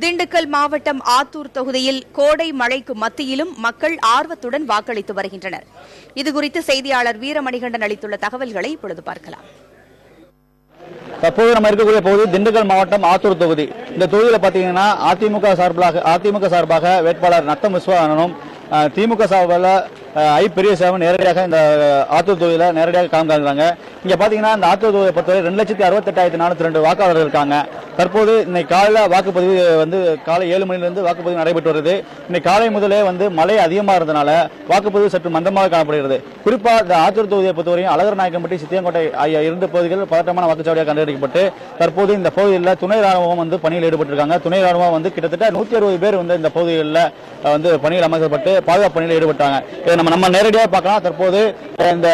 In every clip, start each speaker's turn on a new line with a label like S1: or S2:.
S1: திண்டுக்கல் மாவட்டம் ஆத்தூர் தொகுதியில் கோடை மழைக்கு மத்தியிலும் மக்கள் ஆர்வத்துடன் வாக்களித்து வருகின்றனர். இதுகுறித்து செய்தியாளர் வீரமணிகண்டன் அளித்துள்ள தகவல்களை இப்பொழுது பார்க்கலாம்.
S2: தற்போது நம்ம இருக்கக்கூடிய பகுதி திண்டுக்கல் மாவட்டம் ஆத்தூர் தொகுதி. இந்த தொகுதியில் பாத்தீங்கன்னா அதிமுக சார்பாக வேட்பாளர் நத்தம் விஸ்வநாதனும் திமுக சார்பில் ஐ பெரியசாமி நேரடியாக இந்த ஆத்தூர் தொகுதியில் நேரடியாக காண்கிறாங்க. இங்க பாத்தீங்கன்னா இந்த ஆத்தூர் தொகுதியை பொறுத்தவரை 2,68,402 வாக்காளர்கள் இருக்காங்க. தற்போது இன்னைக்கு காலையில் வாக்குப்பதிவு காலை 7 மணிலிருந்து வாக்குப்பதிவு நடைபெற்று வருது. இன்னைக்கு காலை முதலே மழை அதிகமாக இருந்தனால வாக்குப்பதிவு சற்று மந்தமாக காணப்படுகிறது. குறிப்பாக இந்த ஆத்தூர் தொகுதியை பொறுத்தவரையும் அழகர்நாயக்கம்பட்டி, சித்தியங்கோட்டை ஆகிய 2 பகுதிகள் பதட்டமான வாக்குச்சாவடியாக கண்டறியப்பட்டு தற்போது இந்த பகுதியில் துணை ராணுவம் பணியில் ஈடுபட்டிருக்காங்க. துணை ராணுவம் கிட்டத்தட்ட 160 பேர் இந்த பகுதிகளில் பணியில் அமைக்கப்பட்டு பாதுகாப்பு பணியில் ஈடுபட்டாங்க. நம்ம நேரடியாக பார்க்கலாம். தற்போது இந்த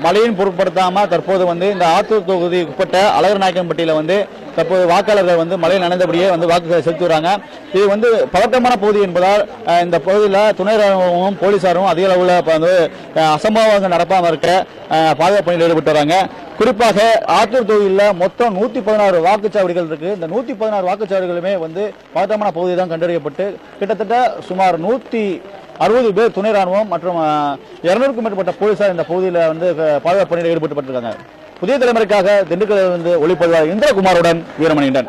S2: மழையின் பொருட்படுத்தாம தற்போது இந்த ஆத்தூர் தொகுதிக்கு உட்பட்ட அழகர்நாயக்கம்பட்டியில தற்போது வாக்காளர்கள் மழையில் நனைந்தபடியே வாக்கு செலுத்தி வராங்க. இது பதட்டமான பகுதி என்பதால் இந்த பகுதியில் துணை ராணுவமும் போலீசாரும் அதிக அளவில் அசம்பாவிதங்கள் நடப்பாமல் இருக்க பாதுகாப்பு பணியில் ஈடுபட்டு வராங்க. குறிப்பாக ஆத்தூர் தொகுதியில் மொத்தம் 116 வாக்குச்சாவடிகள் இருக்கு. இந்த 116 வாக்குச்சாவடிகளுமே பதட்டமான பகுதி தான் கண்டறியப்பட்டு கிட்டத்தட்ட சுமார் 160 பேர் துணை ராணுவம் மற்றும் 200க்கும் மேற்பட்ட போலீசார் இந்த பகுதியில் பாதுகாப்பு பணியில் ஈடுபட்டுப்பட்டிருக்காங்க. புதிய தலைமுறைக்காக திண்டுக்கல்லிருந்து ஒளிப்பதிவாளர் இந்திரகுமாருடன் வீரமணிகண்டன்.